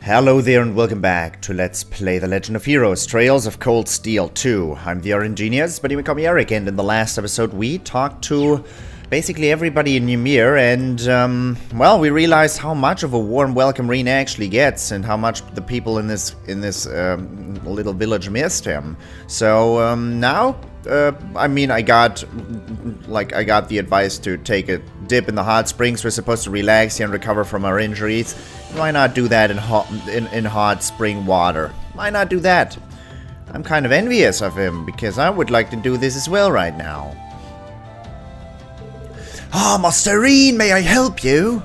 Hello there and welcome back to Let's Play The Legend of Heroes, Trails of Cold Steel 2. I'm the RNGenius, but you may call me Eric, and in the last episode we talked to basically everybody in Ymir, and well, we realized how much of a warm welcome Rean actually gets, and how much the people in this little village missed him. So now, I got the advice to take a dip in the hot springs. We're supposed to relax here and recover from our injuries. Why not do that in hot spring water? Why not do that? I'm kind of envious of him, because I would like to do this as well right now. Ah, Master Rean, may I help you?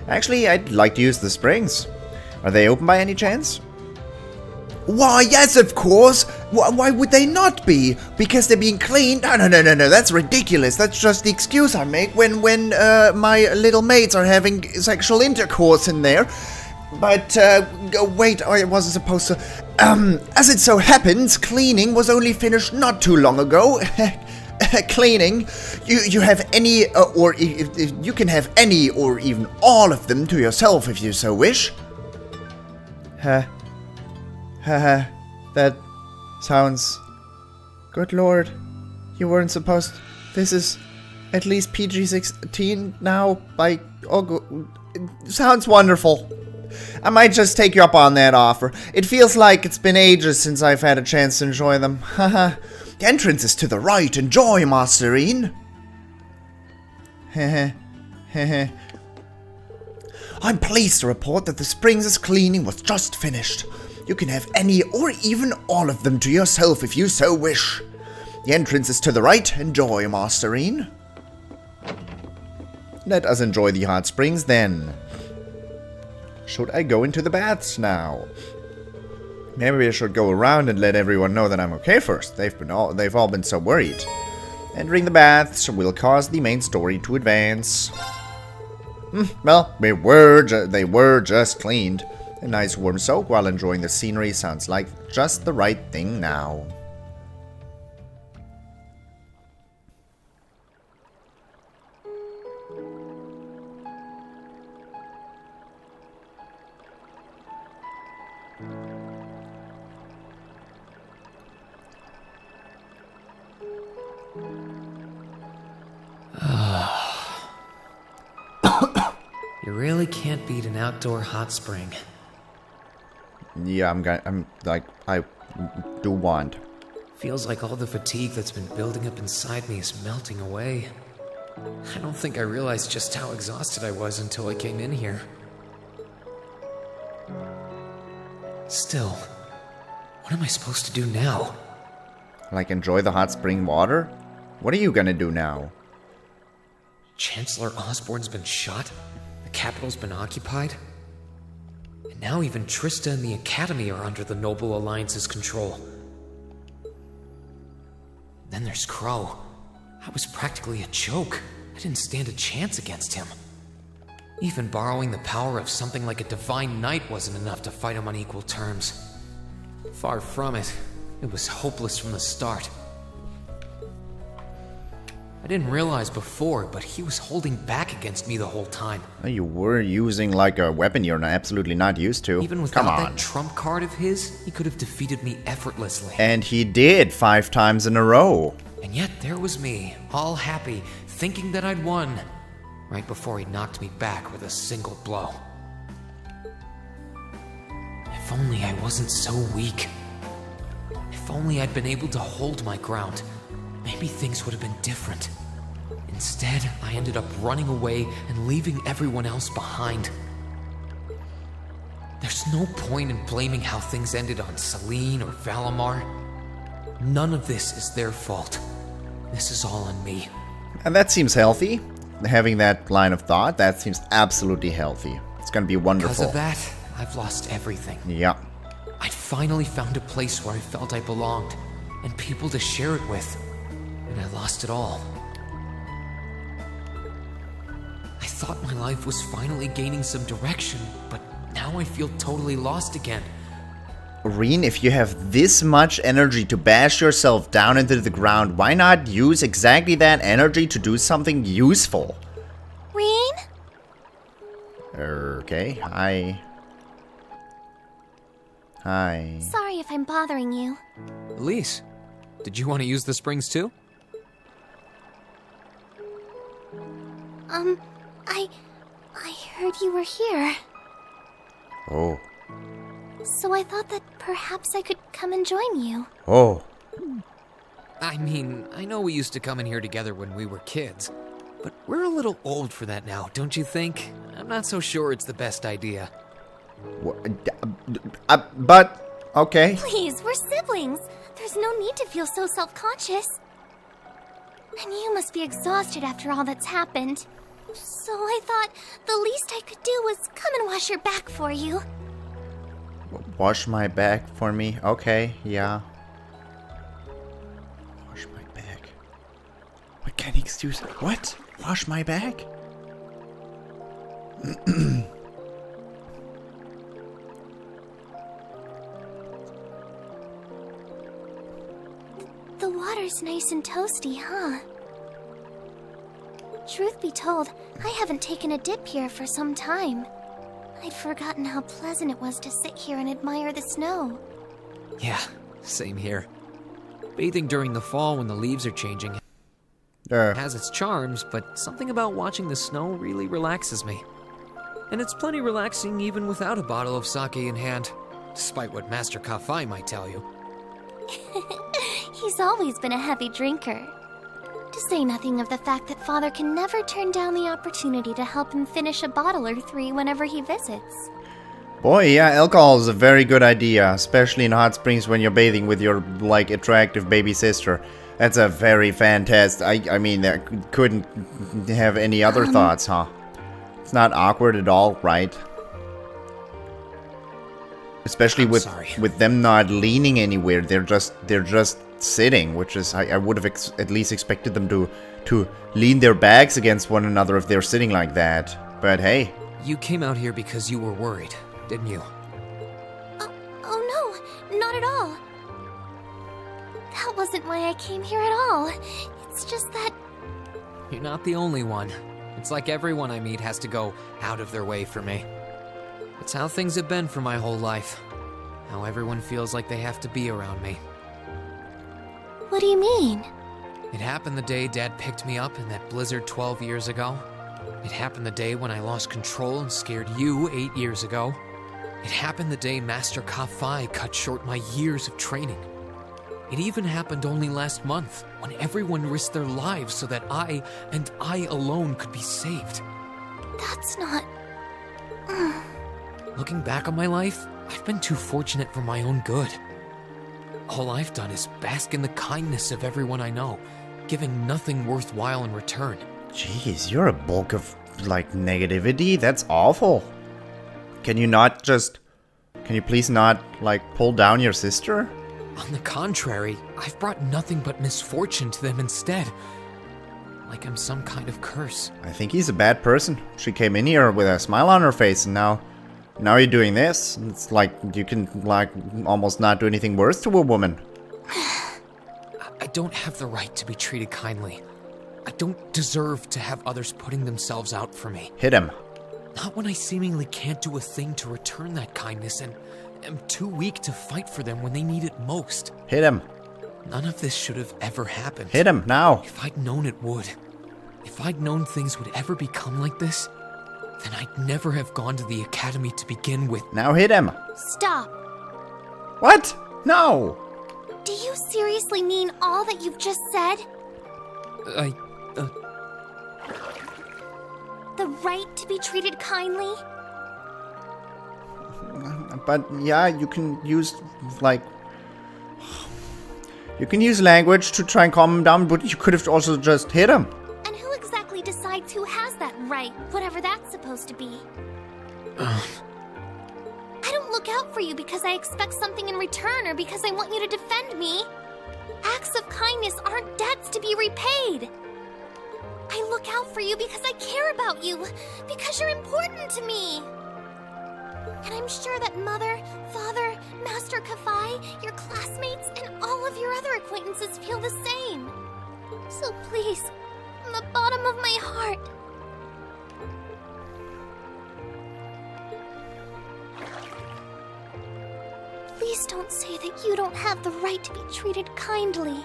Actually, I'd like to use the springs. Are they open by any chance? Why, yes, of course. Why would they not be? Because they're being cleaned? No, that's ridiculous. That's just the excuse I make when my little mates are having sexual intercourse in there. But, wait, I wasn't supposed to... as it so happens, cleaning was only finished not too long ago. Cleaning. You have any, or if you can have any or even all of them to yourself if you so wish. That sounds... Good lord. You weren't supposed... This is at least PG-16 now by... Oh, it sounds wonderful. I might just take you up on that offer. It feels like it's been ages since I've had a chance to enjoy them. Haha. The entrance is to the right. Enjoy, Master Rean. I'm pleased to report that the springs' cleaning was just finished. You can have any or even all of them to yourself if you so wish. The entrance is to the right. Enjoy, Master Rean. Let us enjoy the hot springs then. Should I go into the baths now? Maybe I should go around and let everyone know that I'm okay first. They've all been so worried. Entering the baths will cause the main story to advance. Well, they were just cleaned. A nice warm soak while enjoying the scenery sounds like just the right thing now. You really can't beat an outdoor hot spring. Yeah, I do want. Feels like all the fatigue that's been building up inside me is melting away. I don't think I realized just how exhausted I was until I came in here. Still, what am I supposed to do now? Like enjoy the hot spring water? What are you gonna do now? Chancellor Osborne's been shot? The capital's been occupied? And now even Trista and the Academy are under the Noble Alliance's control. Then there's Crow. I was practically a joke. I didn't stand a chance against him. Even borrowing the power of something like a Divine Knight wasn't enough to fight him on equal terms. Far from it. It was hopeless from the start. I didn't realize before, but he was holding back against me the whole time. You were using like a weapon you're absolutely not used to. Even without that trump card of his, he could have defeated me effortlessly. And he did 5 times in a row. And yet there was me, all happy, thinking that I'd won, right before he knocked me back with a single blow. If only I wasn't so weak. If only I'd been able to hold my ground. Maybe things would have been different. Instead, I ended up running away and leaving everyone else behind. There's no point in blaming how things ended on Celine or Valimar. None of this is their fault. This is all on me. And that seems healthy. Having that line of thought, that seems absolutely healthy. It's gonna be wonderful. Because of that, I've lost everything. Yeah. I'd finally found a place where I felt I belonged, and people to share it with. And I lost it all. I thought my life was finally gaining some direction, but now I feel totally lost again. Rean, if you have this much energy to bash yourself down into the ground, why not use exactly that energy to do something useful? Rean? Okay, hi. Hi. Sorry if I'm bothering you. Elise, did you want to use the springs too? I heard you were here. Oh. So I thought that perhaps I could come and join you. Oh. I mean, I know we used to come in here together when we were kids, but we're a little old for that now, don't you think? I'm not so sure it's the best idea. But, okay. Please, we're siblings. There's no need to feel so self-conscious. And you must be exhausted after all that's happened. So I thought the least I could do was come and wash your back for you. Wash my back for me? Okay, yeah. Wash my back. What kind of excuse? What? Wash my back? The water's nice and toasty, huh? Truth be told, I haven't taken a dip here for some time. I'd forgotten how pleasant it was to sit here and admire the snow. Yeah, same here. Bathing during the fall when the leaves are changing has its charms, but something about watching the snow really relaxes me. And it's plenty relaxing even without a bottle of sake in hand, despite what Master Kafai might tell you. He's always been a heavy drinker. To say nothing of the fact that Father can never turn down the opportunity to help him finish a bottle or three whenever he visits. Boy, yeah, alcohol is a very good idea, especially in hot springs when you're bathing with your, like, attractive baby sister. That's a very fantastic... I mean, that couldn't have any other thoughts, huh? It's not awkward at all, right? Especially with them not leaning anywhere. They're just sitting, which is... I would have at least expected them to lean their backs against one another if they're sitting like that. But hey. You came out here because you were worried, didn't you? Oh no, not at all. That wasn't why I came here at all. It's just that... You're not the only one. It's like everyone I meet has to go out of their way for me. It's how things have been for my whole life. How everyone feels like they have to be around me. What do you mean? It happened the day Dad picked me up in that blizzard 12 years ago. It happened the day when I lost control and scared you 8 years ago. It happened the day Master Kafai cut short my years of training. It even happened only last month, when everyone risked their lives so that I, and I alone, could be saved. That's not... Looking back on my life, I've been too fortunate for my own good. All I've done is bask in the kindness of everyone I know, giving nothing worthwhile in return. Jeez, you're a bulk of, like, negativity? That's awful. Can you please not, like, pull down your sister? On the contrary, I've brought nothing but misfortune to them instead. Like I'm some kind of curse. I think he's a bad person. She came in here with a smile on her face, and now you're doing this. It's like you can, like, almost not do anything worse to a woman. I don't have the right to be treated kindly. I don't deserve to have others putting themselves out for me. Hit him. Not when I seemingly can't do a thing to return that kindness and am too weak to fight for them when they need it most. Hit him. None of this should have ever happened. Hit him, now. If I'd known it would. If I'd known things would ever become like this, then I'd never have gone to the academy to begin with. Now hit him. Stop. What? No. Do you seriously mean all that you've just said? The right to be treated kindly? But yeah, you can use, like... You can use language to try and calm him down, but you could have also just hit him. And who exactly decides who has that right, whatever that's supposed to be? I don't look out for you because I expect something in return or because I want you to defend me. Acts of kindness aren't debts to be repaid. I look out for you because I care about you, because you're important to me. And I'm sure that Mother, Father, Master Kafai, your classmates, and all of your other acquaintances feel the same. So please, from the bottom of my heart, Please don't say that you don't have the right to be treated kindly.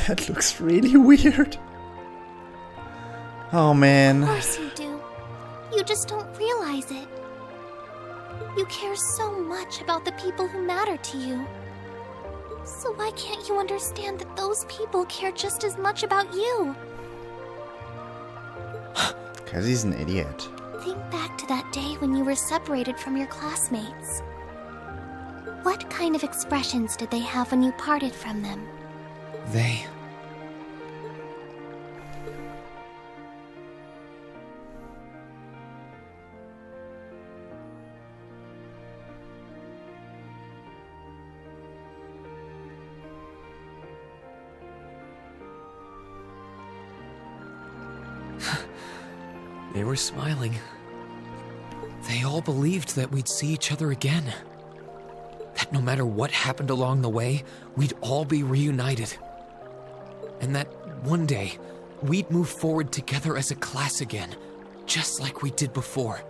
That looks really weird. Oh, man. Of course you do. You just don't realize it. You care so much about the people who matter to you. So why can't you understand that those people care just as much about you? Because he's an idiot. Think back to that day when you were separated from your classmates. What kind of expressions did they have when you parted from them? They... They were smiling. They all believed that we'd see each other again. That no matter what happened along the way, we'd all be reunited. And that one day, we'd move forward together as a class again, just like we did before.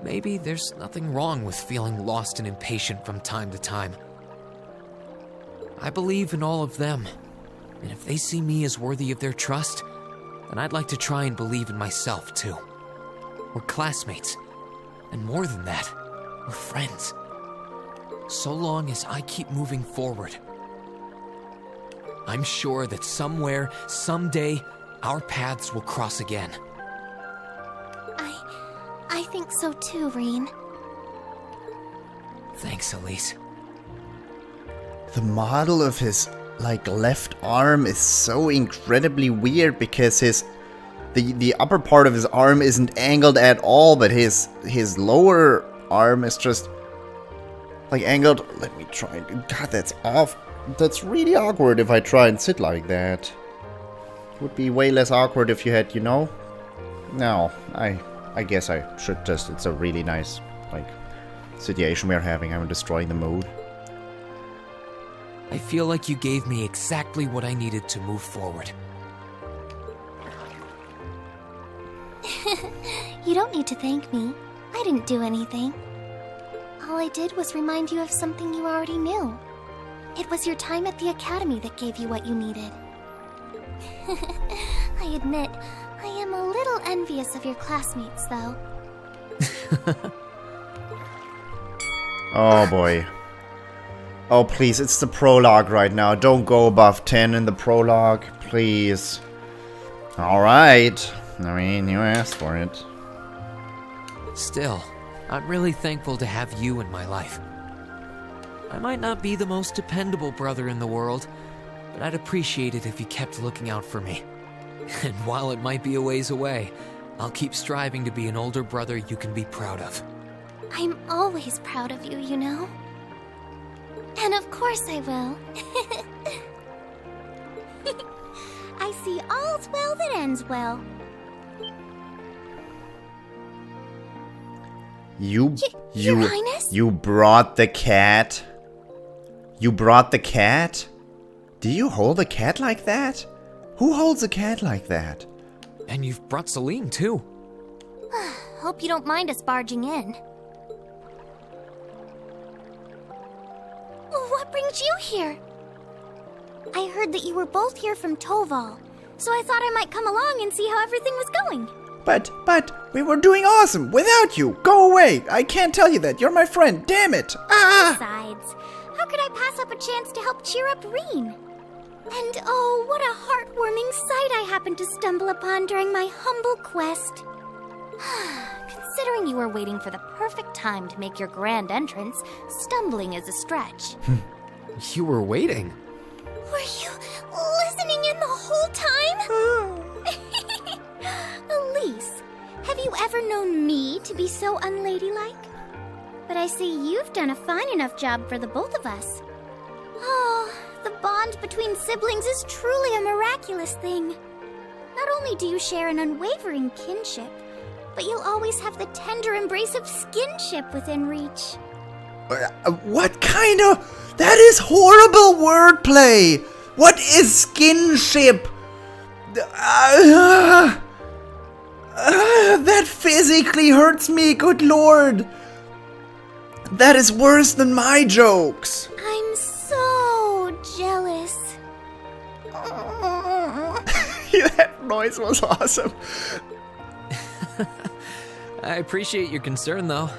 Maybe there's nothing wrong with feeling lost and impatient from time to time. I believe in all of them, and if they see me as worthy of their trust, then I'd like to try and believe in myself, too. We're classmates, and more than that, we're friends. So long as I keep moving forward, I'm sure that somewhere, someday, our paths will cross again. I think so too, Rean. Thanks, Elise. The model of his, like, left arm is so incredibly weird because the upper part of his arm isn't angled at all, but his lower arm is just, like, angled. Let me try. God, that's off. That's really awkward if I try and sit like that. It would be way less awkward if you had, you know? No, I guess I should just, it's a really nice, like, situation we're having. I'm destroying the mood. I feel like you gave me exactly what I needed to move forward. You don't need to thank me. I didn't do anything. All I did was remind you of something you already knew. It was your time at the academy that gave you what you needed. I admit, I am a little envious of your classmates, though. Oh boy. Oh please, it's the prologue right now. Don't go above 10 in the prologue, please. Alright. I mean, you asked for it. Still, I'm really thankful to have you in my life. I might not be the most dependable brother in the world, but I'd appreciate it if you kept looking out for me. And while it might be a ways away, I'll keep striving to be an older brother you can be proud of. I'm always proud of you, you know? And of course I will. I see all's well that ends well. Your Highness? You brought the cat? You brought the cat? Do you hold a cat like that? Who holds a cat like that? And you've brought Celine, too. Hope you don't mind us barging in. What brings you here? I heard that you were both here from Toval, so I thought I might come along and see how everything was going. But, we were doing awesome without you. Go away. I can't tell you that. You're my friend. Damn it. Ah! Besides, how could I pass up a chance to help cheer up Rean? And oh, what a heartwarming sight I happened to stumble upon during my humble quest. Considering you were waiting for the perfect time to make your grand entrance, stumbling is a stretch. You were waiting. Were you listening in the whole time? Elise, have you ever known me to be so unladylike? But I see you've done a fine enough job for the both of us. Oh, the bond between siblings is truly a miraculous thing. Not only do you share an unwavering kinship, but you'll always have the tender embrace of skinship within reach. What kind of... That is horrible wordplay! What is skinship? That physically hurts me, good lord! That is worse than my jokes! I'm so jealous. That noise was awesome. I appreciate your concern, though.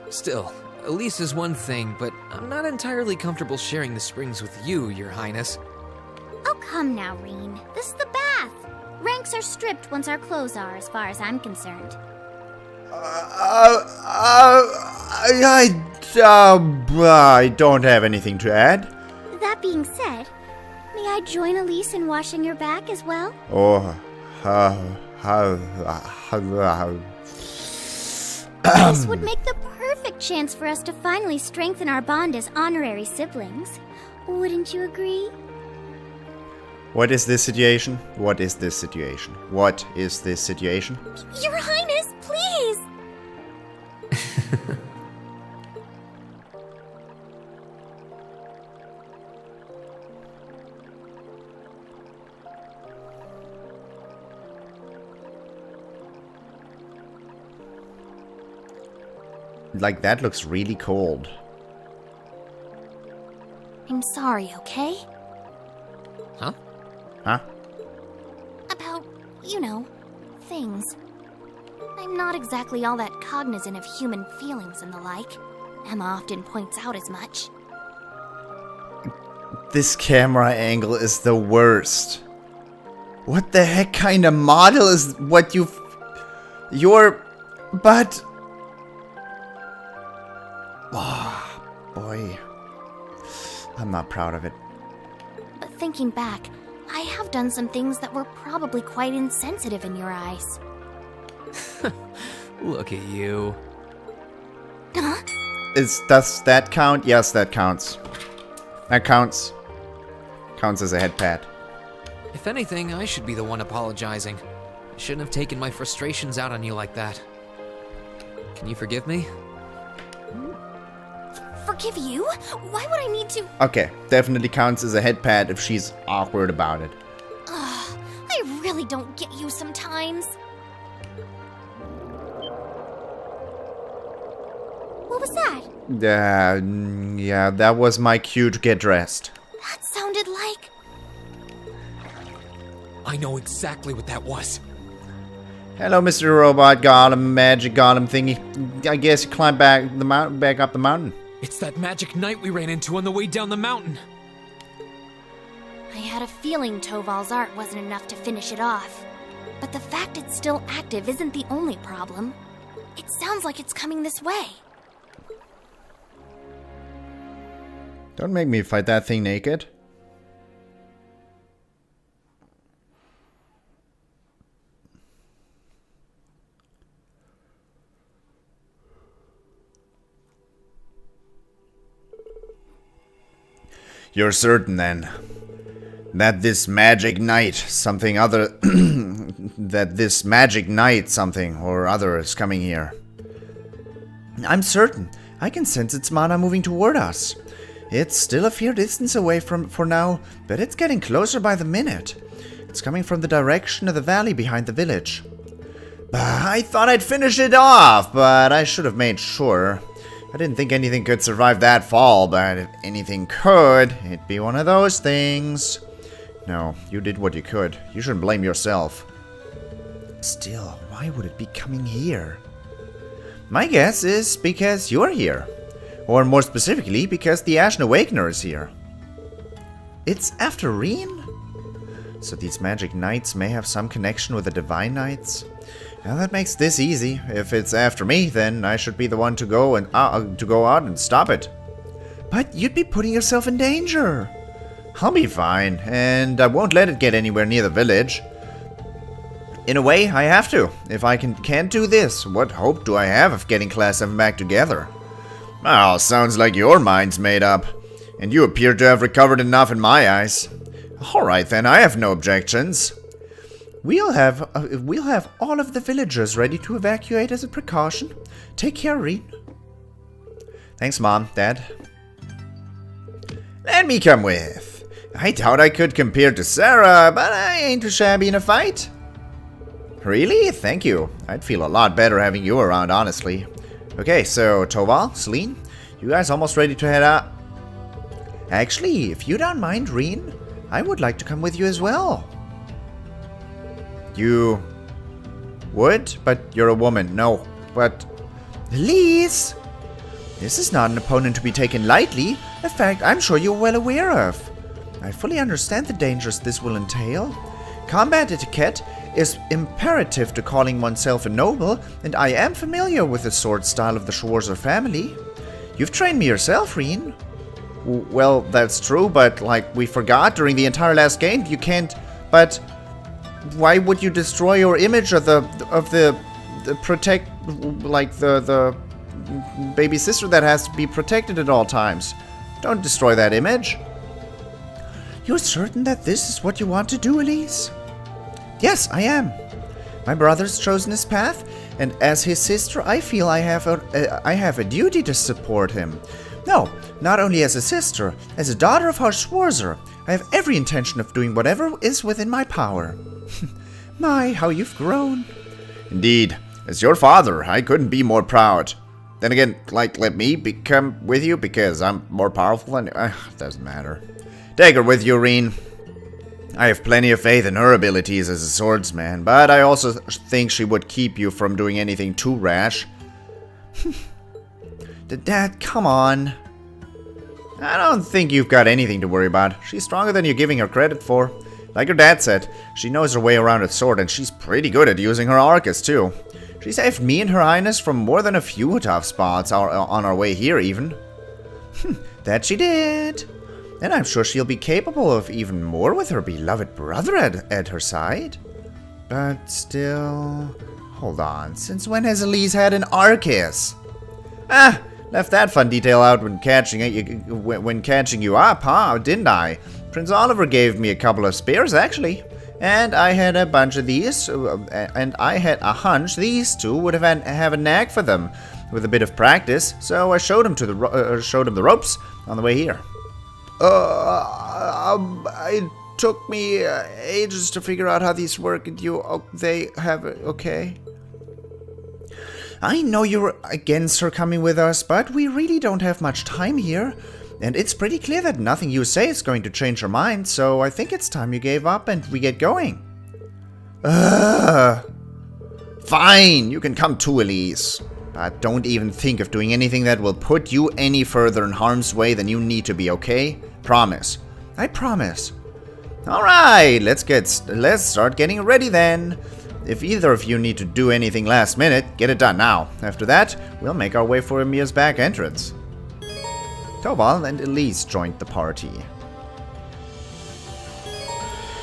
Still, Elise is one thing, but I'm not entirely comfortable sharing the springs with you, Your Highness. Oh, come now, Rean. This is the bath. Ranks are stripped once our clothes are, as far as I'm concerned. I don't have anything to add. That being said, may I join Elise in washing your back as well? Oh, This would make the perfect chance for us to finally strengthen our bond as honorary siblings. Wouldn't you agree? What is this situation? What is this situation? What is this situation? Your Highness, please! Like, that looks really cold. I'm sorry, okay? Huh? Huh? About, things. I'm not exactly all that cognizant of human feelings and the like. Emma often points out as much. This camera angle is the worst. What the heck kind of model is what you're... But... Oh, boy. I'm not proud of it. But thinking back, I have done some things that were probably quite insensitive in your eyes. Look at you. Huh? Does that count? Yes, that counts. That counts. Counts as a head pat. If anything, I should be the one apologizing. I shouldn't have taken my frustrations out on you like that. Can you forgive me? Forgive you? Why would I need to? Okay, definitely counts as a head pat if she's awkward about it. Ugh, I really don't get you sometimes. What was that? Yeah, that was my cue to get dressed. That sounded like... I know exactly what that was. Hello, Mr. Robot Golem, Magic Golem thingy. I guess you climbed back up the mountain. It's that magic knight we ran into on the way down the mountain. I had a feeling Toval's art wasn't enough to finish it off. But the fact it's still active isn't the only problem. It sounds like it's coming this way. Don't make me fight that thing naked. You're certain, then, that this magic knight, something other... that this magic knight, something or other, is coming here? I'm certain. I can sense its mana moving toward us. It's still a fair distance away for now, but it's getting closer by the minute. It's coming from the direction of the valley behind the village. I thought I'd finish it off, but I should have made sure. I didn't think anything could survive that fall, but if anything could, it'd be one of those things. No, you did what you could. You shouldn't blame yourself. Still, why would it be coming here? My guess is because you're here. Or more specifically, because the Ashen Awakener is here. It's after Rean? So these magic knights may have some connection with the divine knights? Now that makes this easy. If it's after me, then I should be the one to go out and stop it. But you'd be putting yourself in danger. I'll be fine, and I won't let it get anywhere near the village. In a way, I have to. If I can't do this, what hope do I have of getting Class 7 back together? Oh, sounds like your mind's made up. And you appear to have recovered enough in my eyes. Alright then, I have no objections. We'll have all of the villagers ready to evacuate as a precaution. Take care, Rean. Thanks, Mom, Dad. Let me come with. I doubt I could compare to Sarah, but I ain't too shabby in a fight. Really? Thank you. I'd feel a lot better having you around, honestly. Okay, so Toval, Celine, you guys almost ready to head out? Actually, if you don't mind, Rean, I would like to come with you as well. You would? But you're a woman. No, but... Elise! This is not an opponent to be taken lightly, a fact I'm sure you're well aware of. I fully understand the dangers this will entail. Combat etiquette is imperative to calling oneself a noble, and I am familiar with the sword style of the Schwarzer family. You've trained me yourself, Rean. Well, that's true, but, like, we forgot during the entire last game, you can't... But... Why would you destroy your image of the protect... Like, the baby sister that has to be protected at all times? Don't destroy that image. You're certain that this is what you want to do, Elise? Yes, I am. My brother's chosen his path, and as his sister, I feel I have a duty to support him. No, not only as a sister, as a daughter of Herr Schwarzer, I have every intention of doing whatever is within my power. My, how you've grown. Indeed, as your father, I couldn't be more proud. Then again, like, let me become with you because I'm more powerful than... doesn't matter. Take her with you, Rean. I have plenty of faith in her abilities as a swordsman, but I also think she would keep you from doing anything too rash. Dad, come on. I don't think you've got anything to worry about. She's stronger than you're giving her credit for. Like her dad said, she knows her way around a sword, and she's pretty good at using her arcus, too. She saved me and her highness from more than a few tough spots on our way here, even. That she did. And I'm sure she'll be capable of even more with her beloved brother at her side. But still... Hold on, since when has Elise had an arcus? Left that fun detail out when catching you up, huh? Didn't I? Prince Oliver gave me a couple of spears, actually. And I had a bunch of these, and I had a hunch these two would have a knack for them with a bit of practice, so I showed him the ropes on the way here. It took me ages to figure out how these work, and they have it, okay? I know you're against her coming with us, but we really don't have much time here. And it's pretty clear that nothing you say is going to change her mind, so I think it's time you gave up and we get going. Fine, you can come too, Elise. But don't even think of doing anything that will put you any further in harm's way than you need to be, okay? Promise. I promise. Alright, let's start getting ready then. If either of you need to do anything last minute, get it done now. After that, we'll make our way for Emir's back entrance. Tobal and Elise joined the party.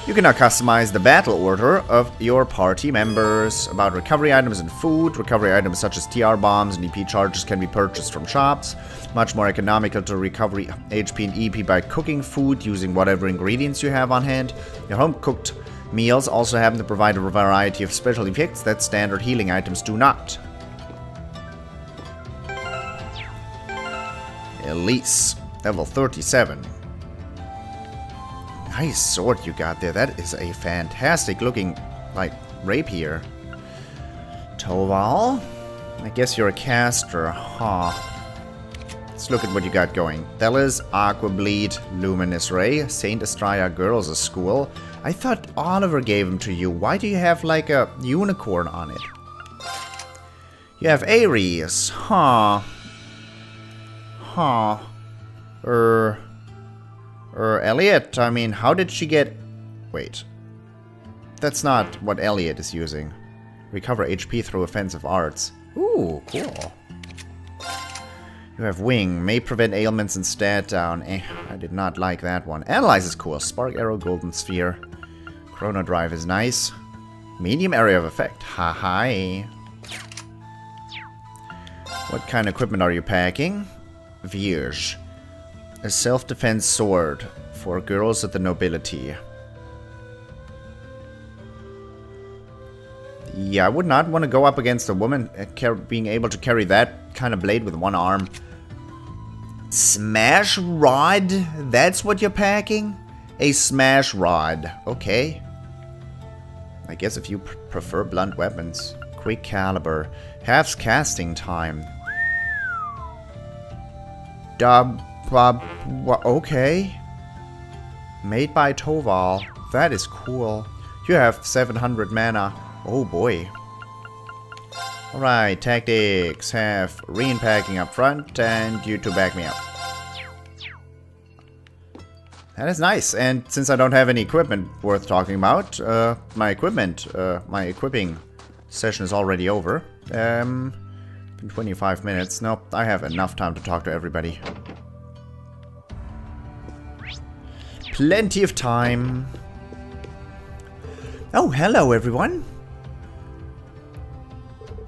You can now customize the battle order of your party members. About recovery items and food. Recovery items such as TR bombs and EP charges can be purchased from shops. Much more economical to recover HP and EP by cooking food using whatever ingredients you have on hand. Your home-cooked meals also happen to provide a variety of special effects that standard healing items do not. Elise, level 37. Nice sword you got there. That is a fantastic looking, like, rapier. Toval? I guess you're a caster, huh? Let's look at what you got going. Thelis, Aqua Bleed, Luminous Ray, Saint Estrella Girls' School. I thought Oliver gave them to you. Why do you have, like, a unicorn on it? You have Ares, huh? Elliot, I mean, how did she get... Wait. That's not what Elliot is using. Recover HP through offensive arts. Ooh, cool. You have Wing. May prevent ailments and stat down. I did not like that one. Analyze is cool. Spark Arrow, Golden Sphere. Chrono Drive is nice. Medium area of effect. Ha-hi. What kind of equipment are you packing? Vierge. A self-defense sword for girls of the nobility. Yeah, I would not want to go up against a woman being able to carry that kind of blade with one arm. Smash rod? That's what you're packing? A smash rod. Okay. I guess if you Prefer blunt weapons. Quick caliber. Halves casting time. Okay. Made by Toval. That is cool. You have 700 mana. Oh boy. Alright, tactics. Have Rean packing up front and you two back me up. That is nice. And since I don't have any equipment worth talking about, my equipping session is already over. Been 25 minutes. Nope, I have enough time to talk to everybody. Plenty of time. Oh, hello everyone.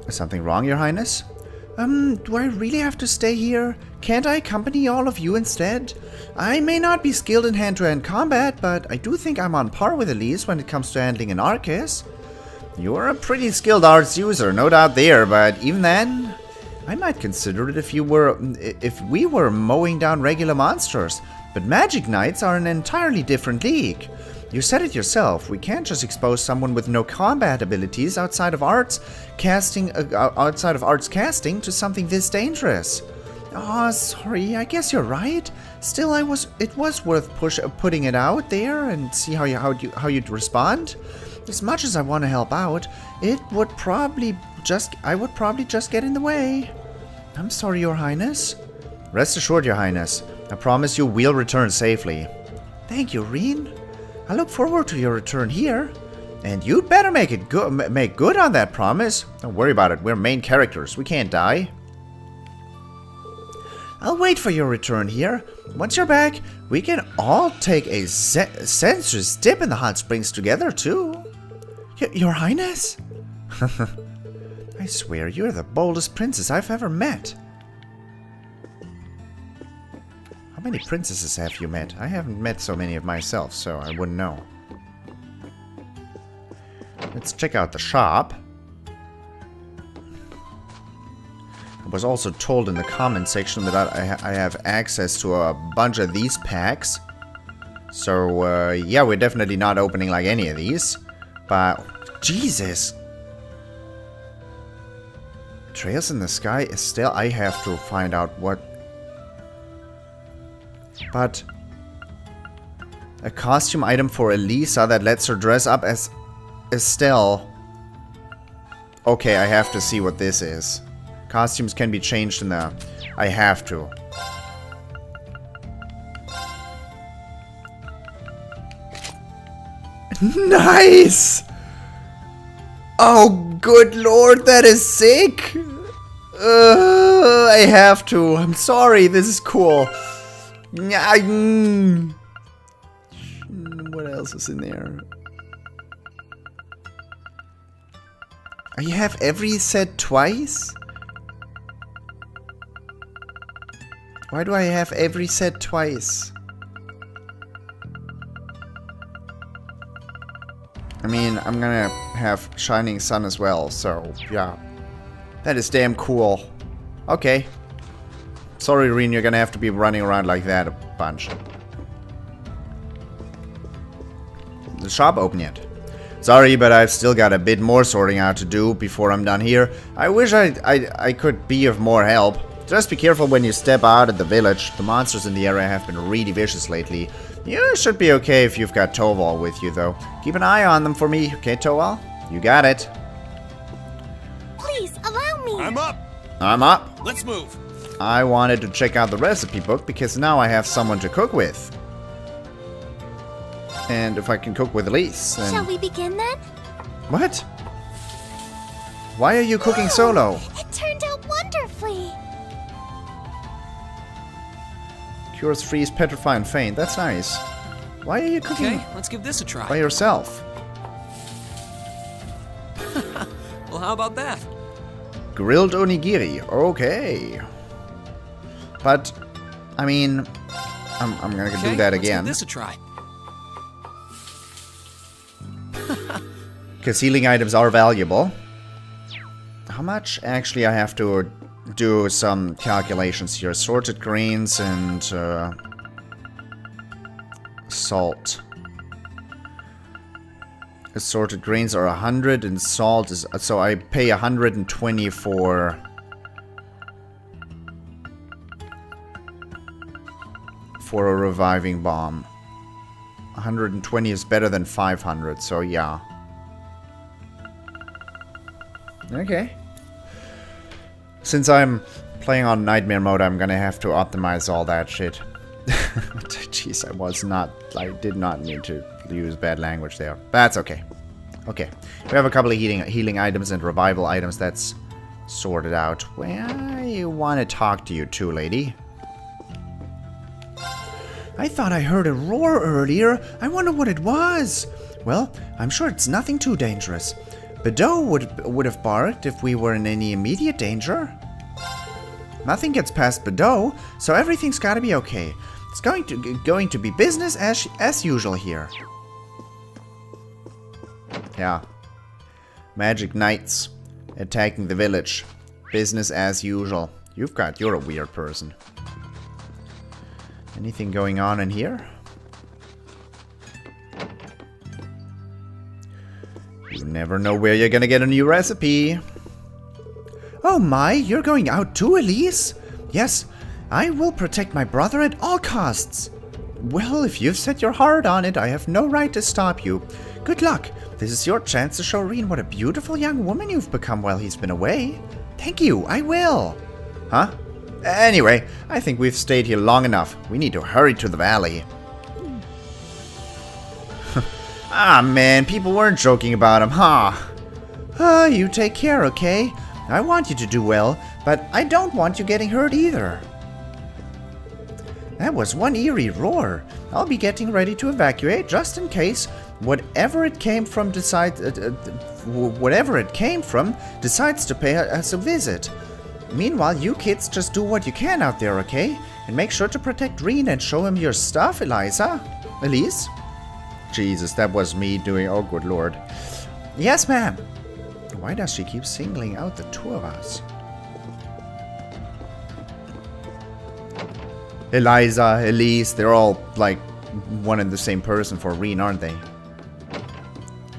Is something wrong, Your Highness? Do I really have to stay here? Can't I accompany all of you instead? I may not be skilled in hand-to-hand combat, but I do think I'm on par with Elise when it comes to handling an Arcus. You're a pretty skilled arts user, no doubt there, but even then, I might consider it if we were mowing down regular monsters. But Magic Knights are an entirely different league. You said it yourself, we can't just expose someone with no combat abilities outside of arts casting to something this dangerous. Oh, sorry, I guess you're right. Still, it was worth putting it out there and see how you'd respond. As much as I want to help out, I would probably just get in the way. I'm sorry, Your Highness. Rest assured, Your Highness. I promise you we'll return safely. Thank you, Rean. I look forward to your return here. And you'd better make good on that promise. Don't worry about it, we're main characters, we can't die. I'll wait for your return here. Once you're back, we can all take a sensuous dip in the hot springs together, too. Your Highness? I swear, you're the boldest princess I've ever met. How many princesses have you met? I haven't met so many of myself, so I wouldn't know. Let's check out the shop. I was also told in the comment section that I have access to a bunch of these packs. So, yeah, we're definitely not opening like any of these. But, Jesus! Trails in the sky is still... I have to find out what... But... a costume item for Elisa that lets her dress up as Estelle. Okay, I have to see what this is. Costumes can be changed in the... I have to. Nice! Oh, good lord, that is sick! I have to. I'm sorry, this is cool. What else is in there? You have every set twice? Why do I have every set twice? I mean, I'm gonna have Shining Sun as well, so yeah. That is damn cool. Okay. Sorry, Rean, you're gonna have to be running around like that a bunch. Is the shop open yet? Sorry, but I've still got a bit more sorting out to do before I'm done here. I wish I could be of more help. Just be careful when you step out of the village. The monsters in the area have been really vicious lately. You should be okay if you've got Toval with you, though. Keep an eye on them for me, okay, Toval? You got it. Please, allow me! I'm up! I'm up. Let's move! I wanted to check out the recipe book because now I have someone to cook with. And if I can cook with Elise, then... Shall we begin then? What? Why are you cooking solo? It turned out wonderfully! Cures, freeze, petrify, and faint. That's nice. Why are you cooking Okay, let's give this a try. by yourself? Well, how about that? Grilled onigiri. Okay. But, I mean, I'm gonna do that again. Let's give this a try. Because healing items are valuable. How much? Actually, I have to do some calculations here. Sorted grains and salt. Assorted grains are 100 and salt is... So I pay 120 for a reviving bomb. 120 is better than 500, so yeah. Okay. Since I'm playing on nightmare mode, I'm gonna have to optimize all that shit. Jeez, I did not mean to use bad language there. That's okay. Okay. We have a couple of healing items and revival items that's sorted out. Well, I want to talk to you too, lady. I thought I heard a roar earlier. I wonder what it was. Well, I'm sure it's nothing too dangerous. Bedeau would have barked if we were in any immediate danger. Nothing gets past Bedeau, so everything's gotta be okay. It's going to be business as usual here. Yeah. Magic Knights attacking the village. Business as usual. You're a weird person. Anything going on in here? You never know where you're gonna get a new recipe. Oh my, you're going out too, Elise? Yes, I will protect my brother at all costs. Well, if you've set your heart on it, I have no right to stop you. Good luck. This is your chance to show Rean what a beautiful young woman you've become while he's been away. Thank you, I will. Huh? Anyway, I think we've stayed here long enough. We need to hurry to the valley. Ah, man, people weren't joking about him, huh? You take care, okay? I want you to do well, but I don't want you getting hurt either. That was one eerie roar. I'll be getting ready to evacuate just in case whatever it came from decides to pay us a visit. Meanwhile, you kids just do what you can out there, okay? And make sure to protect Rean and show him your stuff, Elise? Jesus, that was me doing... Oh, good lord. Yes, ma'am. Why does she keep singling out the two of us? Eliza, Elise, they're all, like, one and the same person for Rean, aren't they?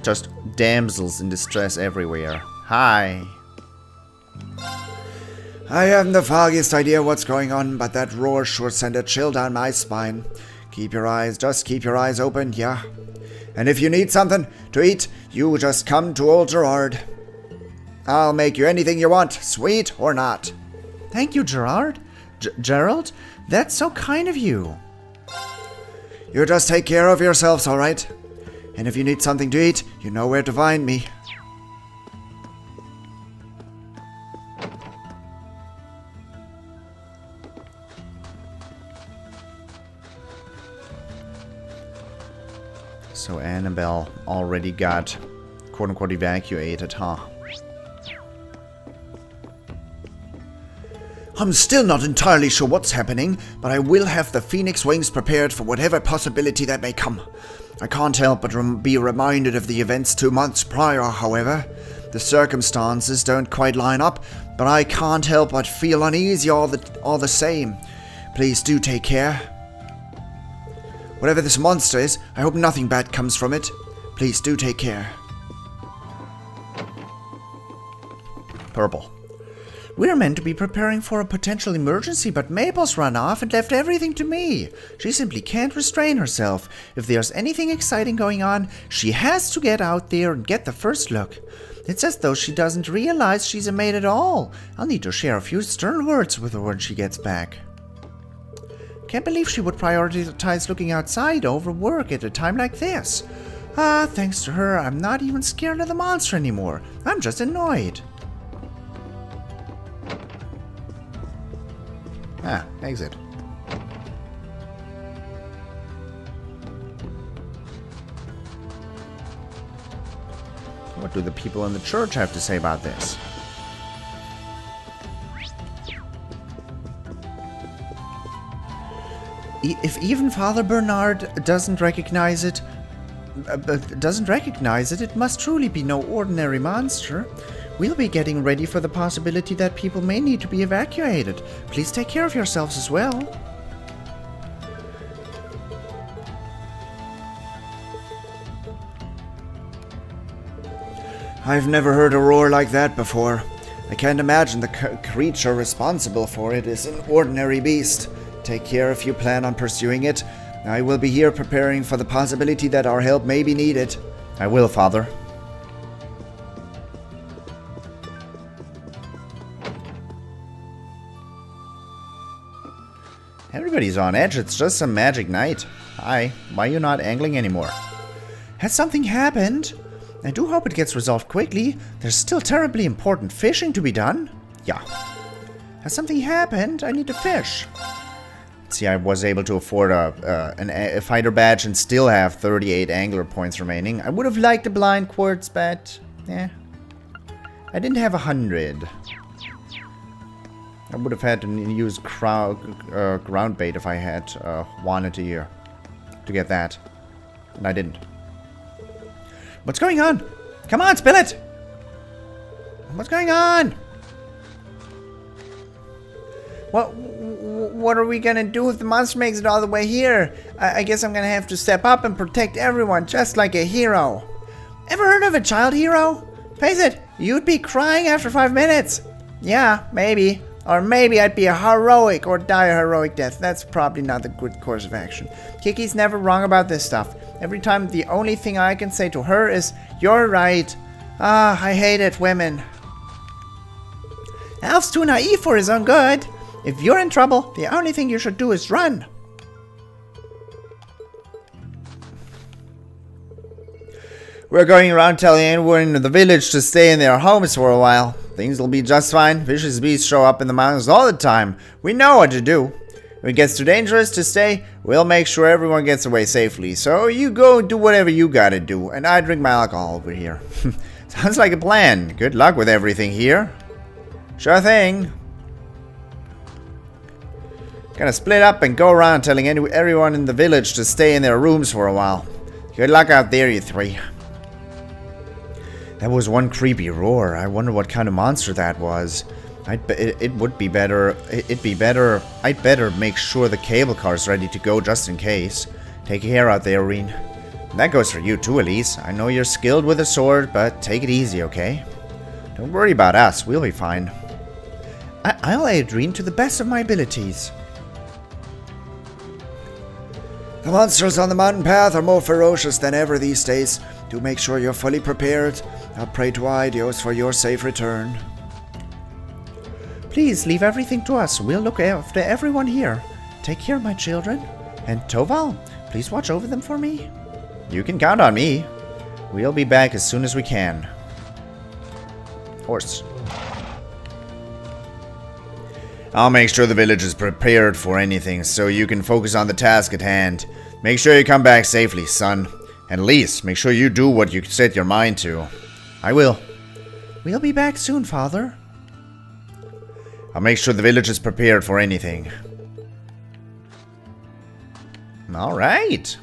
Just damsels in distress everywhere. Hi. I haven't the foggiest idea what's going on, but that roar sure sent a chill down my spine. Just keep your eyes open, yeah? And if you need something to eat, you just come to old Gerard. I'll make you anything you want, sweet or not. Thank you, Gerard. Gerald? That's so kind of you. You just take care of yourselves, alright? And if you need something to eat, you know where to find me. So Annabelle already got quote-unquote evacuated, huh? I'm still not entirely sure what's happening, but I will have the Phoenix Wings prepared for whatever possibility that may come. I can't help but be reminded of the events 2 months prior, however. The circumstances don't quite line up, but I can't help but feel uneasy all the same. Please do take care. Whatever this monster is, I hope nothing bad comes from it. Please do take care. Purple. We're meant to be preparing for a potential emergency, but Mabel's run off and left everything to me. She simply can't restrain herself. If there's anything exciting going on, she has to get out there and get the first look. It's as though she doesn't realize she's a maid at all. I'll need to share a few stern words with her when she gets back. Can't believe she would prioritize looking outside over work at a time like this. Thanks to her, I'm not even scared of the monster anymore. I'm just annoyed. Exit. What do the people in the church have to say about this? If even Father Bernard doesn't recognize it, it must truly be no ordinary monster. We'll be getting ready for the possibility that people may need to be evacuated. Please take care of yourselves as well. I've never heard a roar like that before. I can't imagine the creature responsible for it is an ordinary beast. Take care if you plan on pursuing it. I will be here preparing for the possibility that our help may be needed. I will, Father. Everybody's on edge. It's just a magic night. Hi. Why are you not angling anymore? Has something happened? I do hope it gets resolved quickly. There's still terribly important fishing to be done. Yeah. Has something happened? I need to fish. See, I was able to afford a fighter badge and still have 38 angler points remaining. I would have liked a blind quartz, but yeah, I didn't have 100. I would have had to use ground bait if I had wanted to get that, and I didn't. What's going on? Come on, spill it! What's going on? What are we gonna do if the monster makes it all the way here? I guess I'm gonna have to step up and protect everyone, just like a hero. Ever heard of a child hero? Face it, you'd be crying after 5 minutes. Yeah, maybe. Or maybe I'd be a heroic or die a heroic death. That's probably not the good course of action. Kiki's never wrong about this stuff. Every time the only thing I can say to her is, "You're right." Ah, I hate it, women. Alf's too naive for his own good. If you're in trouble, the only thing you should do is run. We're going around telling everyone in the village to stay in their homes for a while. Things will be just fine. Vicious beasts show up in the mountains all the time. We know what to do. If it gets too dangerous to stay, we'll make sure everyone gets away safely. So you go do whatever you gotta do, and I drink my alcohol over here. Sounds like a plan. Good luck with everything here. Sure thing. Gonna split up and go around telling everyone in the village to stay in their rooms for a while. Good luck out there, you three. That was one creepy roar. I wonder what kind of monster that was. It would be better. It'd be better. I'd better make sure the cable car's ready to go just in case. Take care out there, Rean. That goes for you too, Elise. I know you're skilled with a sword, but take it easy, okay? Don't worry about us. We'll be fine. I'll aid Rean to the best of my abilities. The monsters on the mountain path are more ferocious than ever these days. Do make sure you're fully prepared. I'll pray to Idios for your safe return. Please leave everything to us. We'll look after everyone here. Take care, my children. And Toval, please watch over them for me. You can count on me. We'll be back as soon as we can. Horse. I'll make sure the village is prepared for anything so you can focus on the task at hand. Make sure you come back safely, son. And Lise, make sure you do what you set your mind to. I will. We'll be back soon, Father. I'll make sure the village is prepared for anything. Alright.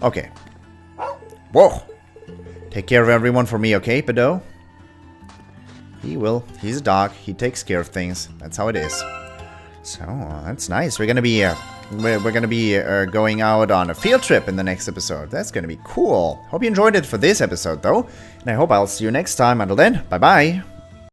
Okay. Whoa. Take care of everyone for me, okay, Bedeau? He will. He's a dog. He takes care of things. That's how it is. So, that's nice. We're gonna be going out on a field trip in the next episode. That's gonna be cool. Hope you enjoyed it for this episode, though. And I hope I'll see you next time. Until then, bye-bye.